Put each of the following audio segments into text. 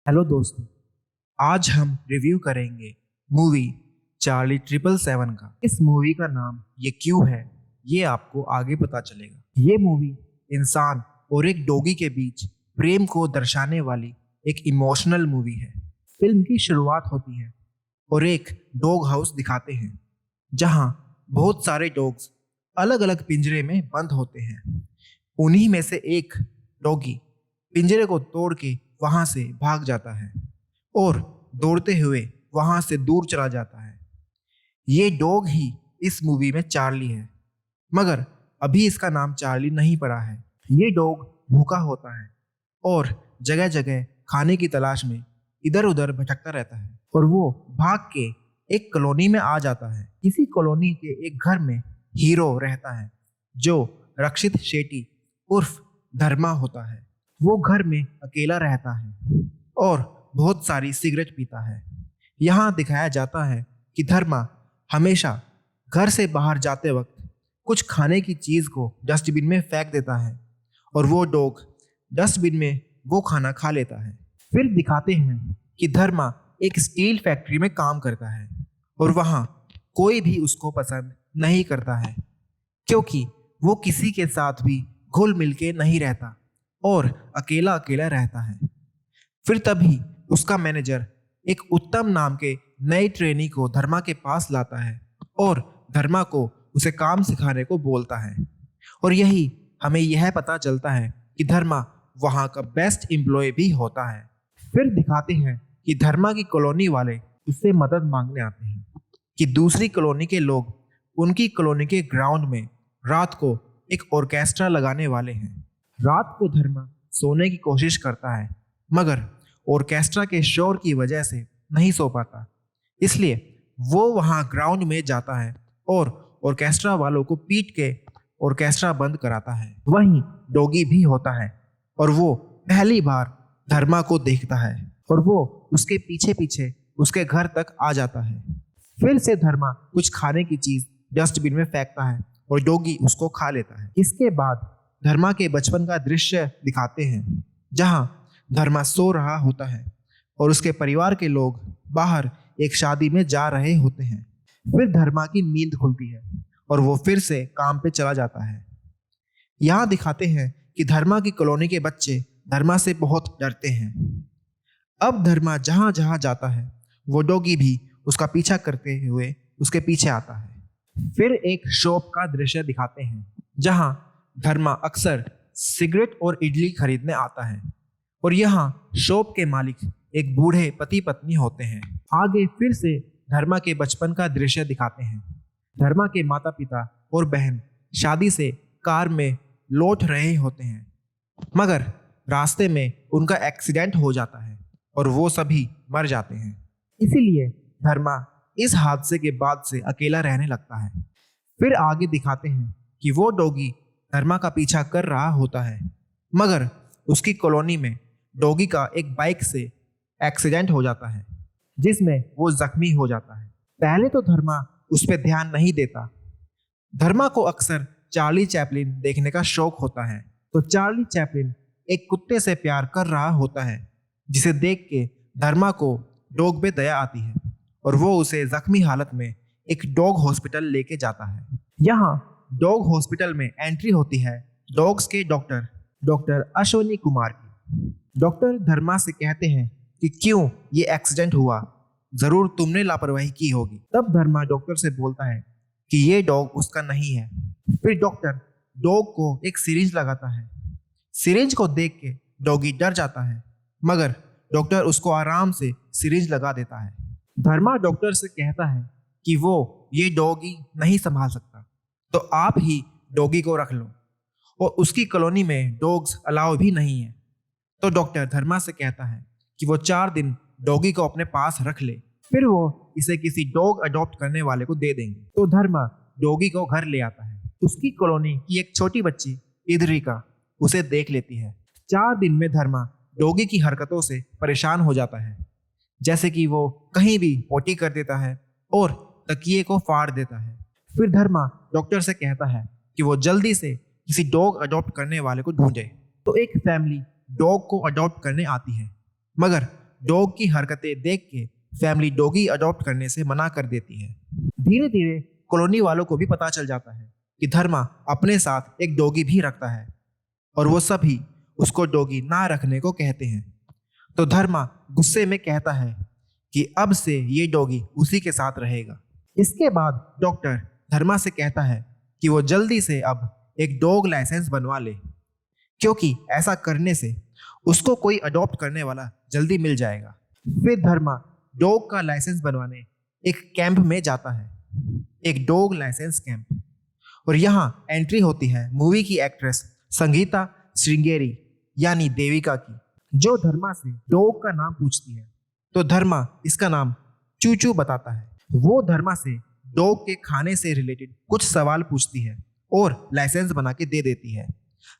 Hello दोस्तों। आज हम रिव्यू करेंगे मूवी चार्ली 777 का। इस मूवी का नाम ये क्यों है, ये आपको आगे पता चलेगा। ये मूवी इंसान और एक डॉगी के बीच प्रेम को दर्शाने वाली एक इमोशनल मूवी है। फिल्म की शुरुआत होती है और एक डॉग हाउस दिखाते हैं जहां बहुत सारे डॉग्स अलग अलग पिंजरे में बंद होते हैं। उन्हीं में से एक डॉगी पिंजरे को तोड़ के वहां से भाग जाता है और दौड़ते हुए वहां से दूर चला जाता है। ये डॉग ही इस मूवी में चार्ली है, मगर अभी इसका नाम चार्ली नहीं पड़ा है। ये डॉग भूखा होता है और जगह जगह खाने की तलाश में इधर उधर भटकता रहता है और वो भाग के एक कॉलोनी में आ जाता है। इसी कॉलोनी के एक घर में हीरो रहता है जो रक्षित शेट्टी उर्फ धर्मा होता है। वो घर में अकेला रहता है और बहुत सारी सिगरेट पीता है। यहाँ दिखाया जाता है कि धर्मा हमेशा घर से बाहर जाते वक्त कुछ खाने की चीज़ को डस्टबिन में फेंक देता है और वो डॉग डस्टबिन में वो खाना खा लेता है। फिर दिखाते हैं कि धर्मा एक स्टील फैक्ट्री में काम करता है और वहाँ कोई भी उसको पसंद नहीं करता है क्योंकि वो किसी के साथ भी घुल मिल के नहीं रहता और अकेला अकेला रहता है। फिर तभी उसका मैनेजर एक उत्तम नाम के नए ट्रेनी को धर्मा के पास लाता है और धर्मा को उसे काम सिखाने को बोलता है और यही हमें यह पता चलता है कि धर्मा वहाँ का बेस्ट एम्प्लॉय भी होता है। फिर दिखाते हैं कि धर्मा की कॉलोनी वाले उससे मदद मांगने आते हैं कि दूसरी कॉलोनी के लोग उनकी कॉलोनी के ग्राउंड में रात को एक ऑर्केस्ट्रा लगाने वाले हैं। रात को धर्मा सोने की कोशिश करता है मगर ऑर्केस्ट्रा के शोर की वजह से नहीं सो पाता, इसलिए वो वहाँ ग्राउंड में जाता है और ऑर्केस्ट्रा वालों को पीट के ऑर्केस्ट्रा बंद कराता है। वहीं डॉगी भी होता है और वो पहली बार धर्मा को देखता है और वो उसके पीछे पीछे उसके घर तक आ जाता है। फिर से धर्मा कुछ खाने की चीज़ डस्टबिन में फेंकता है और डॉगी उसको खा लेता है। इसके बाद धर्मा के बचपन का दृश्य दिखाते हैं जहां धर्मा सो रहा होता है और उसके परिवार के लोग बाहर एक शादी में जा रहे होते हैं। फिर धर्मा की नींद खुलती है और वो फिर से काम पे चला जाता है। यहाँ दिखाते हैं कि धर्मा की कॉलोनी के बच्चे धर्मा से बहुत डरते हैं। अब धर्मा जहाँ जहाँ जाता है वो डॉगी भी उसका पीछा करते हुए उसके पीछे आता है। फिर एक शॉप का दृश्य दिखाते हैं जहाँ धर्मा अक्सर सिगरेट और इडली खरीदने आता है और यहाँ शॉप के मालिक एक बूढ़े पति पत्नी होते हैं। आगे फिर से धर्मा के बचपन का दृश्य दिखाते हैं। धर्मा के माता पिता और बहन शादी से कार में लौट रहे होते हैं मगर रास्ते में उनका एक्सीडेंट हो जाता है और वो सभी मर जाते हैं। इसीलिए धर्मा इस हादसे के बाद से अकेला रहने लगता है। फिर आगे दिखाते हैं कि वो डॉगी धर्मा का पीछा कर रहा होता है मगर उसकी कॉलोनी में डॉगी का एक बाइक से एक्सीडेंट हो जाता है जिसमें वो जख्मी हो जाता है। पहले तो धर्मा उस पर ध्यान नहीं देता। धर्मा को अक्सर चार्ली चैपलिन देखने का शौक होता है तो चार्ली चैपलिन एक कुत्ते से प्यार कर रहा होता है जिसे देख के धर्मा को डॉग पे दया आती है और वो उसे जख्मी हालत में एक डॉग हॉस्पिटल लेके जाता है। यहाँ डॉग हॉस्पिटल में एंट्री होती है डॉग्स के डॉक्टर अश्वनी कुमार की। डॉक्टर धर्मा से कहते हैं कि क्यों ये एक्सीडेंट हुआ, जरूर तुमने लापरवाही की होगी। तब धर्मा डॉक्टर से बोलता है कि ये डॉग उसका नहीं है। फिर डॉक्टर डॉग को एक सिरिंज लगाता है। सिरिंज को देख के डॉगी डर जाता है मगर डॉक्टर उसको आराम से सिरिंज लगा देता है। धर्मा डॉक्टर से कहता है कि वो ये डॉगी नहीं संभाल सकता तो आप ही डॉगी को रख लो और उसकी कॉलोनी में डॉग्स अलाउ भी नहीं है। तो डॉक्टर धर्मा से कहता है कि वो 4 दिन डॉगी को अपने पास रख ले, फिर वो इसे किसी डॉग अडॉप्ट करने वाले को दे देंगे। तो धर्मा डॉगी को घर ले आता है। उसकी कॉलोनी की एक छोटी बच्ची इद्रिका उसे देख लेती है। 4 दिन में धर्मा डॉगी की हरकतों से परेशान हो जाता है, जैसे कि वो कहीं भी पोटी कर देता है और तकिए को फाड़ देता है। फिर धर्मा डॉक्टर से कहता है कि वो जल्दी से किसी डॉग अडॉप्ट करने वाले को ढूंढे। तो एक फैमिली डॉग को अडॉप्ट करने आती है मगर डॉग की हरकतें देख के फैमिली डॉगी अडॉप्ट करने से मना कर देती है। धीरे धीरे कॉलोनी वालों को भी पता चल जाता है कि धर्मा अपने साथ एक डॉगी भी रखता है और वो सभी उसको डॉगी ना रखने को कहते हैं। तो धर्मा गुस्से में कहता है कि अब से ये डॉगी उसी के साथ रहेगा। इसके बाद डॉक्टर धर्मा से कहता है कि वो जल्दी से अब एक डॉग लाइसेंस बनवा ले, क्योंकि ऐसा करने से उसको कोई अडॉप्ट करने वाला जल्दी मिल जाएगा। फिर धर्मा डॉग का लाइसेंस बनवाने एक कैंप में जाता है, एक डॉग लाइसेंस कैंप। और यहाँ एंट्री होती है मूवी की एक्ट्रेस संगीता श्रृंगेरी यानी देविका की, जो धर्मा से डॉग का नाम पूछती है। तो धर्मा इसका नाम चूचू बताता है। वो धर्मा से डॉग के खाने से रिलेटेड कुछ सवाल पूछती है और लाइसेंस बना के दे देती है।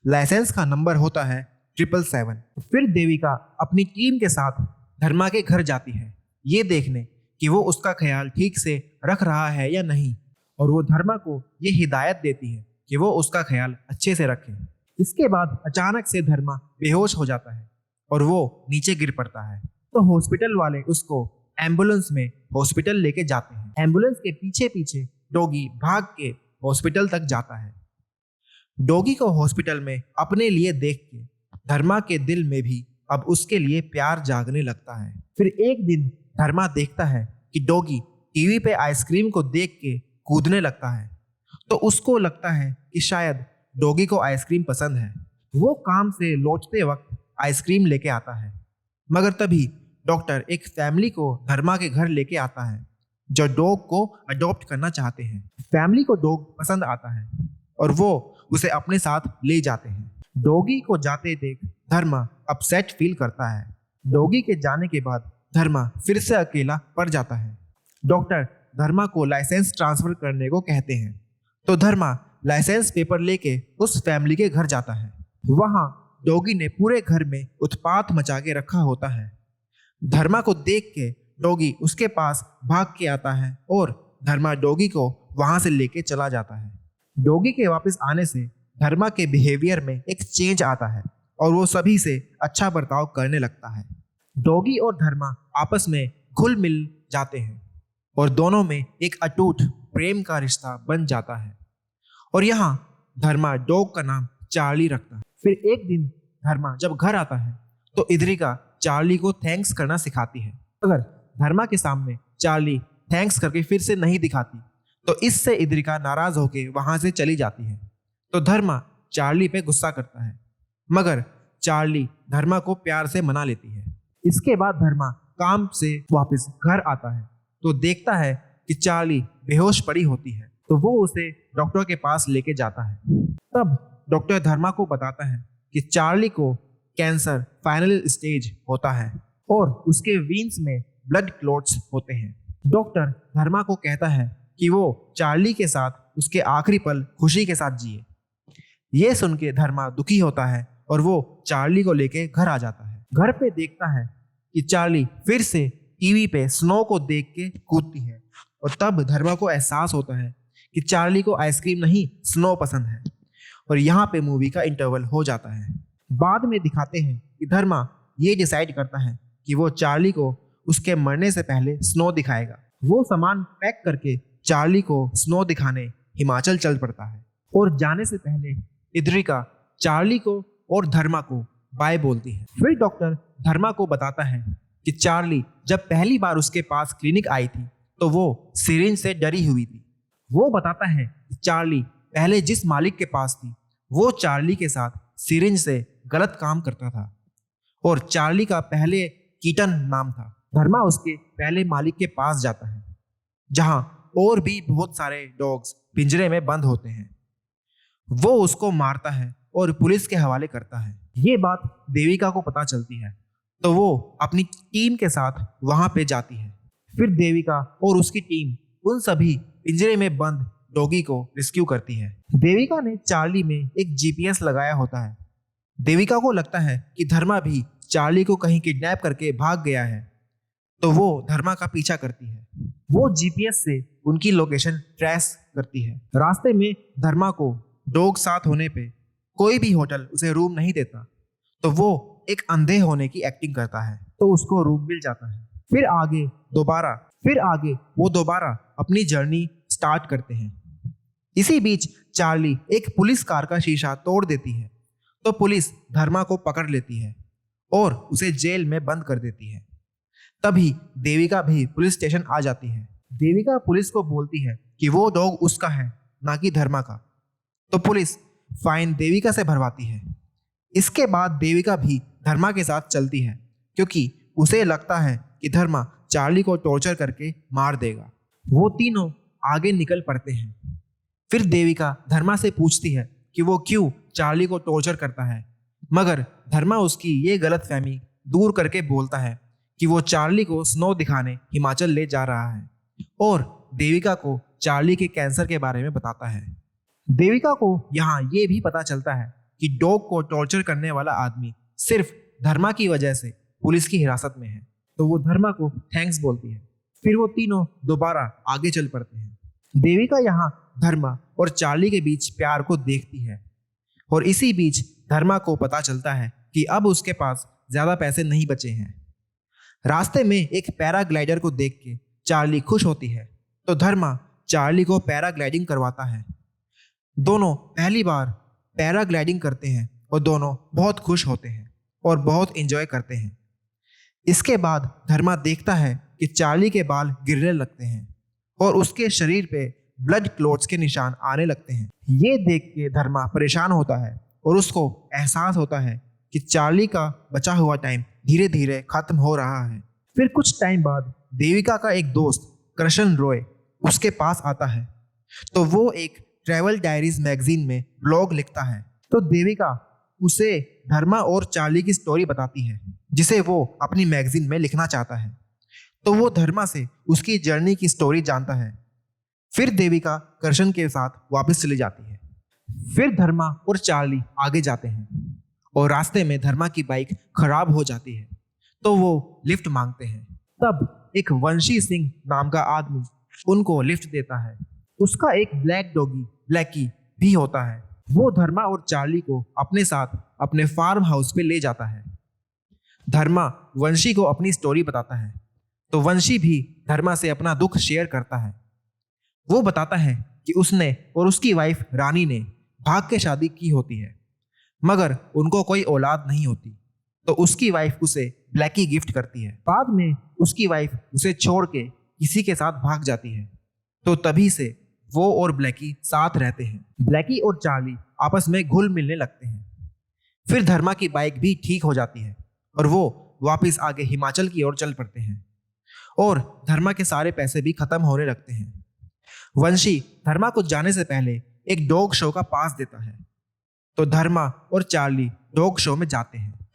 लाइसेंस का नंबर होता है 777। फिर देविका अपनी टीम के साथ धर्मा के घर जाती है, ये देखने कि वो उसका ख्याल ठीक से रख रहा है या नहीं, और वो धर्मा को ये हिदायत देती है कि वो उसका ख्याल अच्छे से रखे। इसके बाद अचानक से धर्मा बेहोश हो जाता है और वो नीचे गिर पड़ता है। तो हॉस्पिटल वाले उसको एम्बुलेंस में हॉस्पिटल लेके जाते हैं। एम्बुलेंस के पीछे पीछे डॉगी भाग के हॉस्पिटल तक जाता है। डॉगी को हॉस्पिटल में अपने लिए देख के धर्मा के दिल में भी अब उसके लिए प्यार जागने लगता है। फिर एक दिन धर्मा देखता है कि डॉगी टीवी पे आइसक्रीम को देख के कूदने लगता है, तो उसको लगता है कि शायद डॉगी को आइसक्रीम पसंद है। वो काम से लौटते वक्त आइसक्रीम लेके आता है, मगर तभी डॉक्टर एक फैमिली को धर्मा के घर लेके आता है जो डॉग को अडॉप्ट करना चाहते हैं। फैमिली को डॉग पसंद आता है और वो उसे अपने साथ ले जाते हैं। डॉगी को जाते देख धर्मा अपसेट फील करता है। डॉगी के जाने के बाद धर्मा फिर से अकेला पड़ जाता है। डॉक्टर धर्मा को लाइसेंस ट्रांसफर करने को कहते हैं, तो धर्मा लाइसेंस पेपर लेके उस फैमिली के घर जाता है। वहाँ डॉगी ने पूरे घर में उत्पात मचा के रखा होता है। धर्मा को देख के डॉगी उसके पास भाग के आता है और धर्मा डॉगी को वहां से लेके चला जाता है। डॉगी के वापस आने से धर्मा के बिहेवियर में एक चेंज आता है और वो सभी से अच्छा बर्ताव करने लगता है। डॉगी और धर्मा आपस में घुल मिल जाते हैं और दोनों में एक अटूट प्रेम का रिश्ता बन जाता है। और यहाँ धर्मा डॉग का नाम चार्ली रखता है। फिर एक दिन धर्मा जब घर आता है तो इद्रिका चार्ली को थैंक्स करना सिखाती है, अगर धर्मा के सामने चार्ली थैंक्स करके फिर से नहीं दिखाती तो इससे इद्रिका नाराज होके वहां से चली जाती है। तो धर्मा चार्ली पे गुस्सा करता है, मगर चार्ली धर्मा को प्यार से मना लेती है। इसके बाद धर्मा काम से वापस घर आता है तो देखता है कि चार्ली बेहोश पड़ी होती है, तो वो उसे डॉक्टर के पास लेके जाता है। तब डॉक्टर धर्मा को बताता है कि चार्ली को कैंसर फाइनल स्टेज होता है और उसके वीन्स में ब्लड क्लॉट्स होते हैं। डॉक्टर धर्मा को कहता है कि वो चार्ली के साथ उसके आखिरी पल खुशी के साथ जिए। ये सुन के धर्मा दुखी होता है और वो चार्ली को लेके घर आ जाता है। घर पे देखता है कि चार्ली फिर से टीवी पे स्नो को देख के कूदती है और तब धर्मा को एहसास होता है कि चार्ली को आइसक्रीम नहीं स्नो पसंद है। और यहाँ पे मूवी का इंटरवल हो जाता है। बाद में दिखाते हैं कि धर्मा ये डिसाइड करता है कि वो चार्ली को उसके मरने से पहले स्नो दिखाएगा। वो सामान पैक करके चार्ली को स्नो दिखाने हिमाचल चल पड़ता है और जाने से पहले इद्रिका चार्ली को और धर्मा को बाय बोलती है। फिर डॉक्टर धर्मा को बताता है कि चार्ली जब पहली बार उसके पास क्लिनिक आई थी तो वो सिरिंज से डरी हुई थी। वो बताता है कि चार्ली पहले जिस मालिक के पास थी वो चार्ली के साथ सिरिंज से गलत काम करता था और चार्ली का पहले कीटन नाम था। धर्मा उसके पहले मालिक के पास जाता है जहां और भी बहुत सारे डॉग्स पिंजरे में बंद होते हैं। वो उसको मारता है और पुलिस के हवाले करता है। ये बात देविका को पता चलती है तो वो अपनी टीम के साथ वहां पे जाती है। फिर देविका और उसकी टीम उन सभी पिंजरे में बंद डॉगी को रेस्क्यू करती है। देविका ने चार्ली में एक जीपीएस लगाया होता है। देविका को लगता है कि धर्मा भी चार्ली को कहीं किडनैप करके भाग गया है, तो वो धर्मा का पीछा करती है। वो जीपीएस से उनकी लोकेशन ट्रेस करती है। रास्ते में धर्मा को डॉग साथ होने पे कोई भी होटल उसे रूम नहीं देता, तो वो एक अंधे होने की एक्टिंग करता है। तो उसको रूम मिल जाता है। फिर आगे वो दोबारा अपनी जर्नी स्टार्ट करते हैं। इसी बीच चार्ली एक पुलिस कार का शीशा तोड़ देती है, तो पुलिस धर्मा को पकड़ लेती है और उसे जेल में बंद कर देती है। तभी देविका भी पुलिस स्टेशन आ जाती है। देविका पुलिस को बोलती है कि वो डॉग उसका है, ना कि धर्मा का। तो पुलिस फाइन देविका से भरवाती है। इसके बाद देविका भी धर्मा के साथ चलती है, क्योंकि उसे लगता है कि धर्मा चार्ली को टॉर्चर करके मार देगा। वो तीनों आगे निकल पड़ते हैं। फिर देविका धर्मा से पूछती है कि वो क्यों चार्ली को टॉर्चर करता है, मगर धर्मा उसकी ये गलतफहमी दूर करके बोलता है कि वो चार्ली को स्नो दिखाने हिमाचल ले जा रहा है और देविका को चार्ली के कैंसर के बारे में बताता है। देविका को यहाँ ये भी पता चलता है कि डॉग को टॉर्चर करने वाला आदमी सिर्फ धर्मा की वजह से पुलिस की हिरासत में है, तो वो धर्मा को थैंक्स बोलती है। फिर वो तीनों दोबारा आगे चल पड़ते हैं। देविका यहाँ धर्मा और चार्ली के बीच प्यार को देखती है और इसी बीच धर्मा को पता चलता है कि अब उसके पास ज्यादा पैसे नहीं बचे हैं। रास्ते में एक पैराग्लाइडर को देख के चार्ली खुश होती है, तो धर्मा चार्ली को पैराग्लाइडिंग करवाता है। दोनों पहली बार पैराग्लाइडिंग करते हैं और दोनों बहुत खुश होते हैं और बहुत एंजॉय करते हैं। इसके बाद धर्मा देखता है कि चार्ली के बाल गिरने लगते हैं और उसके शरीर पे ब्लड क्लॉट्स के निशान आने लगते हैं। ये देख के धर्मा परेशान होता है और उसको एहसास होता है कि चार्ली का बचा हुआ टाइम धीरे धीरे खत्म हो रहा है। फिर कुछ टाइम बाद देविका का एक दोस्त कृष्ण रॉय उसके पास आता है, तो वो एक ट्रैवल डायरीज मैगजीन में ब्लॉग लिखता है। तो देविका उसे धर्मा और चार्ली की स्टोरी बताती है, जिसे वो अपनी मैगजीन में लिखना चाहता है। तो वो धर्मा से उसकी जर्नी की स्टोरी जानता है। फिर देविका कृष्ण के साथ वापस चली जाती है। फिर धर्मा और चार्ली आगे जाते हैं और रास्ते में धर्मा की बाइक खराब हो जाती है, तो वो लिफ्ट मांगते हैं। तब एक वंशी सिंह नाम का आदमी उनको लिफ्ट देता है। उसका एक ब्लैक डॉगी ब्लैकी भी होता है। वो धर्मा और चार्ली को अपने साथ अपने फार्म हाउस पे ले जाता है। धर्मा वंशी को अपनी स्टोरी बताता है, तो वंशी भी धर्मा से अपना दुख शेयर करता है। वो बताता है कि उसने और उसकी वाइफ रानी ने भाग के शादी की होती है, मगर उनको कोई औलाद नहीं होती, तो उसकी वाइफ उसे ब्लैकी गिफ्ट करती है। बाद में उसकी वाइफ उसे छोड़ के किसी के साथ भाग जाती है, तो तभी से वो और ब्लैकी साथ रहते हैं। ब्लैकी और चार्ली आपस में घुल मिलने लगते हैं। फिर धर्मा की बाइक भी ठीक हो जाती है और वो वापस आगे हिमाचल की ओर चल पड़ते हैं और धर्मा के सारे पैसे भी खत्म होने लगते हैं। वंशी धर्मा को जाने से पहले एक डॉग शो का पास देता है, तो धर्मा और चार्ली डॉग शो में जाते हैं।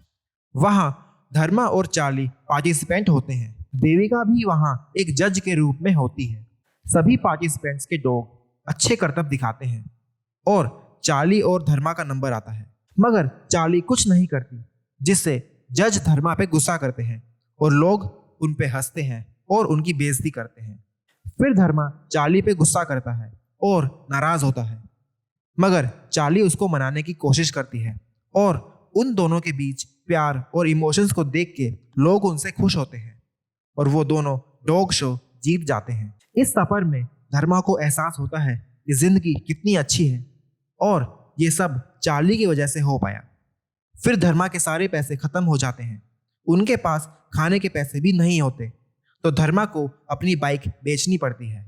वहां धर्मा और चार्ली पार्टिसिपेंट होते हैं। देविका भी वहां एक जज के रूप में होती है। सभी पार्टिसिपेंट्स के डॉग अच्छे करतब दिखाते हैं और चार्ली और धर्मा का नंबर आता है, मगर चार्ली कुछ नहीं करती, जिससे जज धर्मा पे गुस्सा करते हैं और लोग उन पे हंसते हैं और उनकी बेइज्जती करते हैं। फिर धर्मा चार्ली पे गुस्सा करता है और नाराज होता है, मगर चार्ली उसको मनाने की कोशिश करती है और उन दोनों के बीच प्यार और इमोशंस को देख के लोग उनसे खुश होते हैं और वो दोनों डॉग शो जीत जाते हैं। इस सफर में धर्मा को एहसास होता है कि जिंदगी कितनी अच्छी है और ये सब चार्ली की वजह से हो पाया। फिर धर्मा के सारे पैसे खत्म हो जाते हैं। उनके पास खाने के पैसे भी नहीं होते, तो धर्मा को अपनी बाइक बेचनी पड़ती है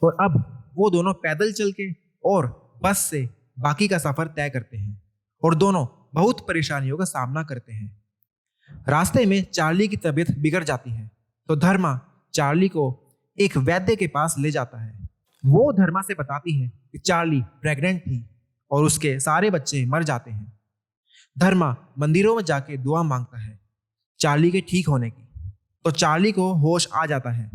और अब वो दोनों पैदल चल के और बस से बाकी का सफर तय करते हैं और दोनों बहुत परेशानियों का सामना करते हैं। रास्ते में चार्ली की तबीयत बिगड़ जाती है, तो धर्मा चार्ली को एक वैद्य के पास ले जाता है। वो धर्मा से बताती है कि चार्ली प्रेग्नेंट थी और उसके सारे बच्चे मर जाते हैं। धर्मा मंदिरों में जाके दुआ मांगता है चार्ली के ठीक होने की, तो चार्ली को होश आ जाता है,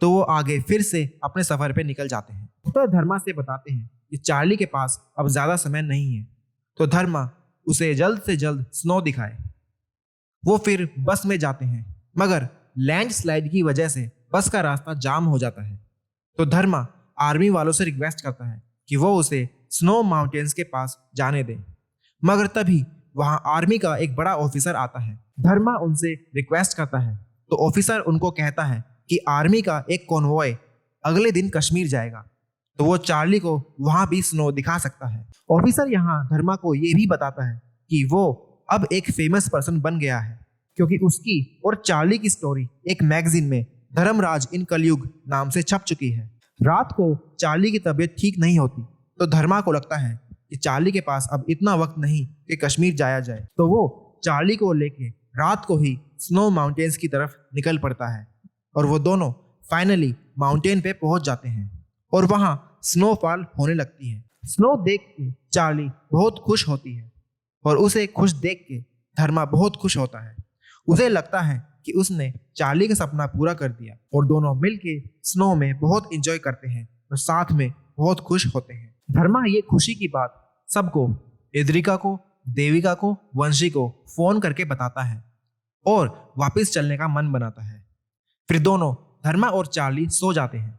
तो वो आगे फिर से अपने सफर पे निकल जाते हैं। तो धर्मा से बताते हैं कि चार्ली के पास अब ज्यादा समय नहीं है, तो धर्मा उसे जल्द से जल्द स्नो दिखाए। वो फिर बस में जाते हैं, मगर लैंडस्लाइड की वजह से बस का रास्ता जाम हो जाता है, तो धर्मा आर्मी वालों से रिक्वेस्ट करता है कि वो उसे स्नो माउंटेन्स के पास जाने दें, मगर तभी वहां आर्मी का एक बड़ा ऑफिसर आता है। धर्मा उनसे रिक्वेस्ट करता है तो ऑफिसर उनको कहता है कि आर्मी का एक कॉन्वॉय अगले दिन कश्मीर जाएगा, तो वो चार्ली को वहां भी स्नो दिखा सकता है। ऑफिसर यहाँ धर्मा को ये भी बताता है कि वो अब एक फेमस पर्सन बन गया है क्योंकि उसकी और चार्ली की स्टोरी एक मैगजीन में धर्मराज इन कलयुग नाम से छप चुकी है। रात को चार्ली की तबीयत ठीक नहीं होती तो धर्मा को लगता है कि चार्ली के पास अब इतना वक्त नहीं कि कश्मीर जाया जाए, तो वो चार्ली को लेके रात को ही स्नो माउंटेन्स की तरफ निकल पड़ता है और वो दोनों फाइनली माउंटेन पे पहुंच जाते हैं और वहां स्नोफॉल होने लगती है। स्नो देख के चार्ली बहुत खुश होती है और उसे खुश देख के धर्मा बहुत खुश होता है। उसे लगता है कि उसने चार्ली का सपना पूरा कर दिया और दोनों मिलके स्नो में बहुत एंजॉय करते हैं और साथ में बहुत खुश होते हैं। धर्मा ये खुशी की बात सबको, इद्रिका को, देविका को, वंशी को फोन करके बताता है और वापस चलने का मन बनाता है। फिर दोनों धर्मा और चार्ली सो जाते हैं।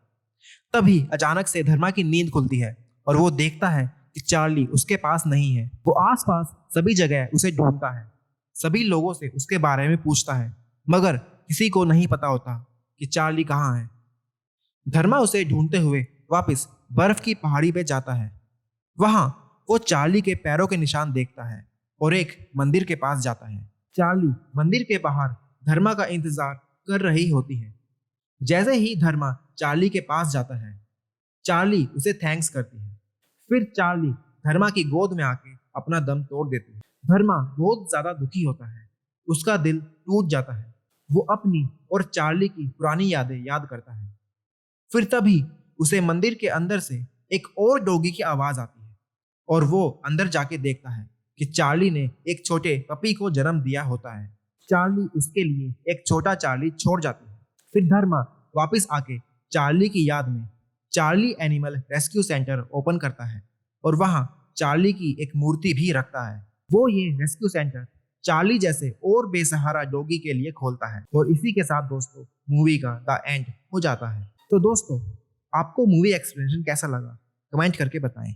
तभी अचानक से धर्मा की नींद खुलती है और वो देखता है कि चार्ली उसके पास नहीं है। वो आसपास सभी जगह उसे ढूंढता है, सभी लोगों से उसके बारे में पूछता है, मगर किसी को नहीं पता होता कि चार्ली कहाँ है। धर्मा उसे ढूंढते हुए वापस बर्फ की पहाड़ी पे जाता है। वहां वो चार्ली के पैरों के निशान देखता है और एक मंदिर के पास जाता है। चार्ली मंदिर के बाहर धर्मा का इंतजार कर रही होती है। जैसे ही धर्मा चार्ली के पास जाता है, चार्ली उसे थैंक्स करती है। फिर चार्ली धर्मा की गोद में आके अपना दम तोड़ देती है। धर्मा बहुत ज्यादा दुखी होता है, उसका दिल टूट जाता है। वो अपनी और चार्ली की पुरानी यादें याद करता है। फिर तभी उसे मंदिर के अंदर से एक और डॉगी की आवाज आती है और वो अंदर जाके देखता है कि चार्ली ने एक छोटे पपी को जन्म दिया होता है। चार्ली उसके लिए एक छोटा चार्ली छोड़ जाती है। फिर धर्मा वापस आके चार्ली की याद में Charlie animal rescue centre open करता है और वहां चार्ली की एक मूर्ति भी रखता है। वो ये रेस्क्यू सेंटर चार्ली जैसे और बेसहारा डॉगी के लिए खोलता है और इसी के साथ दोस्तों मूवी का द एंड हो जाता है। तो दोस्तों, आपको मूवी एक्सप्लेनेशन कैसा लगा कमेंट करके बताएं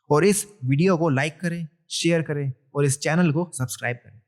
और इस वीडियो को लाइक करें, शेयर करें और इस चैनल को सब्सक्राइब करें।